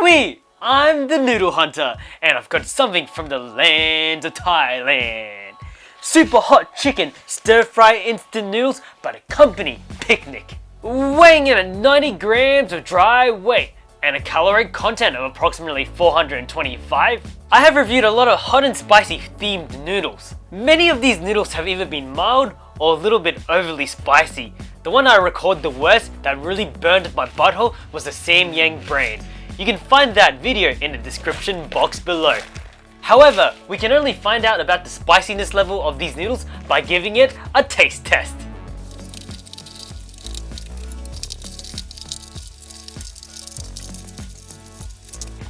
me! I'm the Noodle Hunter, and I've got something from the land of Thailand. Super hot chicken, stir-fry instant noodles by the company Picnic. Weighing in at 90 grams of dry weight and a caloric content of approximately 425, I have reviewed a lot of hot and spicy themed noodles. Many of these noodles have either been mild or a little bit overly spicy. The one I recalled the worst that really burned my butthole was the Samyang brand. You can find that video in the description box below. However, we can only find out about the spiciness level of these noodles by giving it a taste test.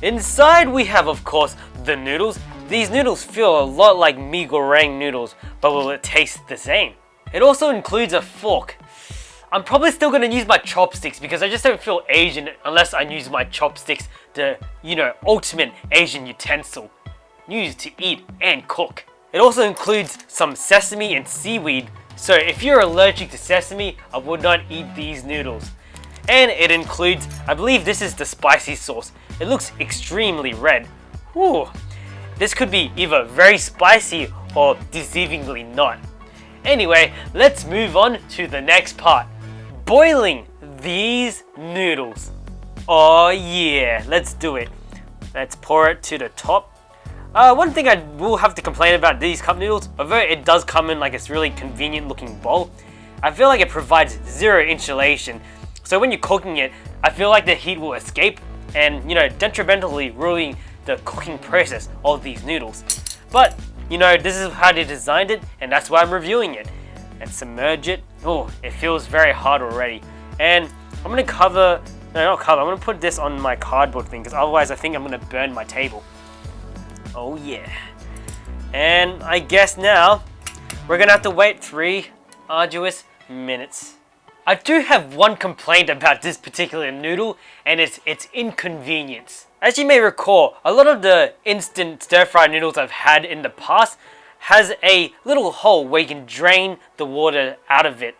Inside we have, of course, the noodles. These noodles feel a lot like mee goreng noodles, but will it taste the same? It also includes a fork. I'm probably still going to use my chopsticks because I just don't feel Asian unless I use my chopsticks, the, ultimate Asian utensil used to eat and cook. It also includes some sesame and seaweed, so if you're allergic to sesame, I would not eat these noodles. And it includes, I believe this is the spicy sauce. It looks extremely red. Whew. This could be either very spicy or deceivingly not. Anyway, let's move on to the next part. Boiling these noodles. Oh yeah, let's do it. Let's pour it to the top. One thing I will have to complain about these cup noodles, although it does come in like this really convenient looking bowl, I feel like it provides zero insulation. So when you're cooking it, I feel like the heat will escape and, detrimentally ruining the cooking process of these noodles. But, this is how they designed it, and that's why I'm reviewing it. And submerge it. Oh, it feels very hard already. And I'm gonna I'm gonna put this on my cardboard thing, because otherwise I think I'm gonna burn my table. Oh yeah. And I guess now, we're gonna have to wait 3 arduous minutes. I do have one complaint about this particular noodle, and it's its inconvenience. As you may recall, a lot of the instant stir-fry noodles I've had in the past has a little hole where you can drain the water out of it.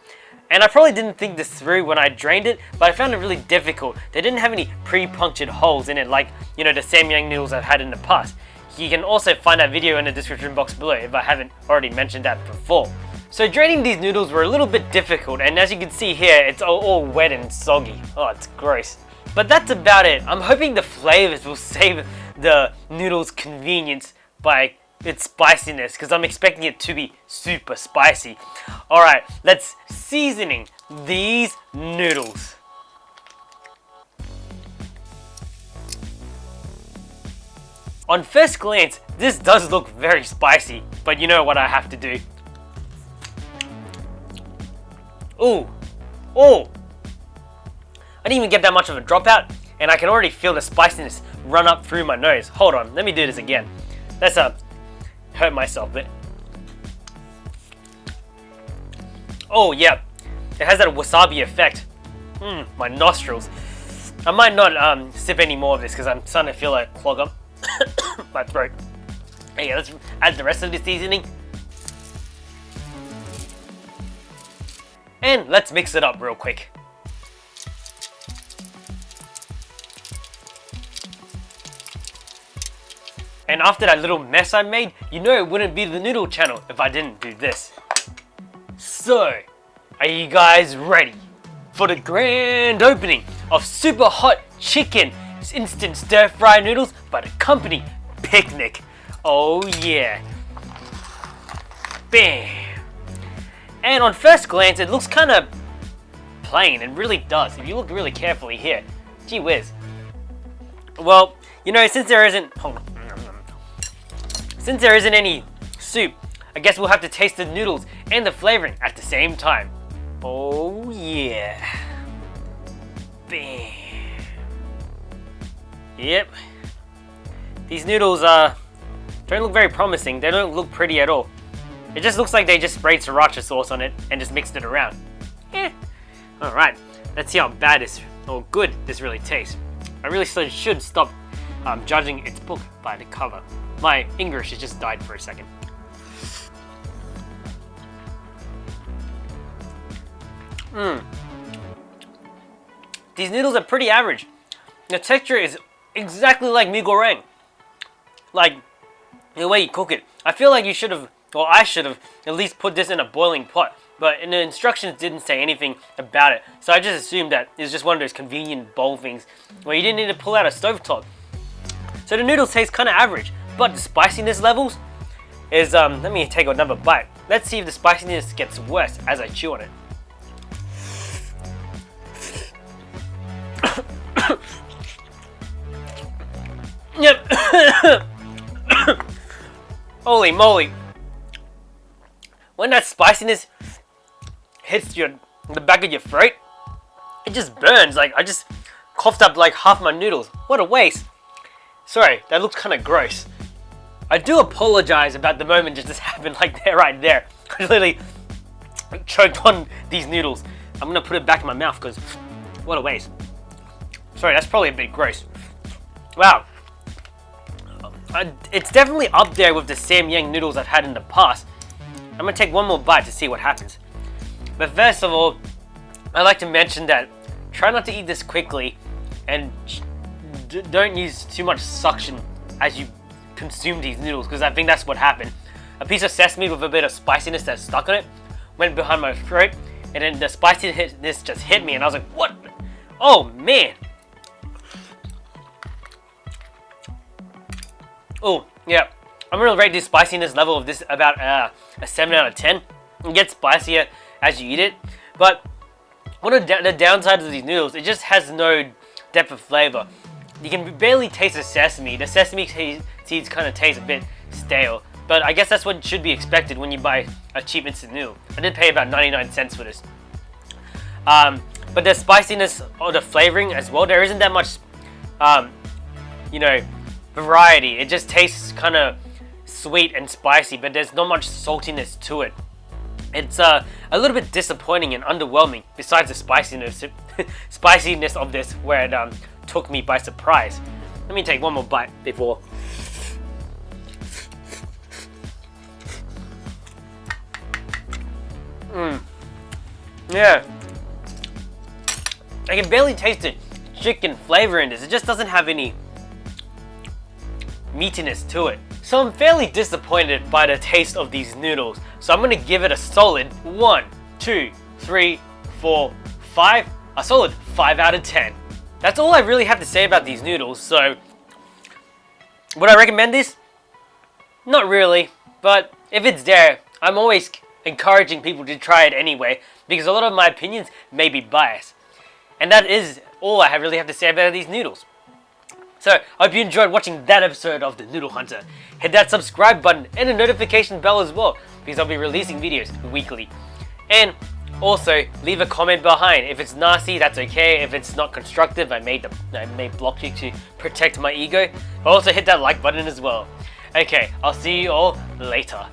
And I probably didn't think this through when I drained it, but I found it really difficult. They didn't have any pre-punctured holes in it like, the Samyang noodles I've had in the past. You can also find that video in the description box below if I haven't already mentioned that before. So draining these noodles were a little bit difficult, and as you can see here, it's all wet and soggy. Oh, it's gross. But that's about it. I'm hoping the flavors will save the noodles' convenience by its spiciness, because I'm expecting it to be super spicy. Alright, let's seasoning these noodles. On first glance, this does look very spicy, but you know what I have to do. Ooh, oh! I didn't even get that much of a dropout, and I can already feel the spiciness run up through my nose. Hold on, let me do this again. Let's hurt myself a bit. Oh yeah, it has that wasabi effect. My nostrils. I might not sip any more of this because I'm starting to feel like clog up my throat. Okay, let's add the rest of the seasoning. And let's mix it up real quick. And after that little mess I made, it wouldn't be the Noodle channel if I didn't do this. So, are you guys ready for the grand opening of super hot chicken instant stir-fry noodles by the company Picnic? Oh yeah. Bam. And on first glance, it looks kind of plain. It really does. If you look really carefully here. Gee whiz. Well, since there isn't... Hold on. Since there isn't any soup, I guess we'll have to taste the noodles and the flavoring at the same time. Oh yeah. Bam. Yep. These noodles don't look very promising. They don't look pretty at all. It just looks like they just sprayed sriracha sauce on it and just mixed it around. Alright, let's see how bad or good this really tastes. I really should stop judging its book by the cover. My English has just died for a second. These noodles are pretty average. The texture is exactly like mee goreng. Like, the way you cook it. I feel like you should have, or I should have, at least put this in a boiling pot. But in the instructions didn't say anything about it. So I just assumed that it was just one of those convenient bowl things where you didn't need to pull out a stovetop. So the noodles taste kind of average. But the spiciness levels is, let me take another bite. Let's see if the spiciness gets worse as I chew on it. Yep. Holy moly. When that spiciness hits the back of your throat, it just burns. Like, I just coughed up like half my noodles. What a waste. Sorry, that looks kind of gross. I do apologize about the moment just happened like there, right there. I literally choked on these noodles. I'm gonna put it back in my mouth because what a waste. Sorry, that's probably a bit gross. Wow. It's definitely up there with the Samyang noodles I've had in the past. I'm gonna take one more bite to see what happens. But first of all, I'd like to mention that try not to eat this quickly and don't use too much suction as you consume these noodles, because I think that's what happened. A piece of sesame with a bit of spiciness that's stuck on it went behind my throat, and then the spiciness just hit me and I was like, what? Oh man. Oh yeah, I'm gonna rate the spiciness level of this about a 7 out of 10. It gets spicier as you eat it, but one of the downsides of these noodles, it just has no depth of flavor. You can barely taste the sesame. The sesame seeds kind of taste a bit stale, but I guess that's what should be expected when you buy a cheap instant noodle. I did pay about 99 cents for this. But the spiciness or the flavoring as well, there isn't that much, variety. It just tastes kind of sweet and spicy, but there's not much saltiness to it. It's a little bit disappointing and underwhelming, besides the spiciness of this, where it took me by surprise. Let me take one more bite before. Yeah. I can barely taste the chicken flavor in this. It just doesn't have any meatiness to it. So I'm fairly disappointed by the taste of these noodles. So I'm gonna give it a solid 1, 2, 3, 4, 5. A solid 5 out of 10. That's all I really have to say about these noodles. So would I recommend this? Not really, but if it's there, I'm always encouraging people to try it anyway, because a lot of my opinions may be biased. And that is all I really have to say about these noodles. So, I hope you enjoyed watching that episode of The Noodle Hunter. Hit that subscribe button and the notification bell as well, because I'll be releasing videos weekly. And also, leave a comment behind. If it's nasty, that's okay. If it's not constructive, I may block you to protect my ego. But also hit that like button as well. Okay, I'll see you all later.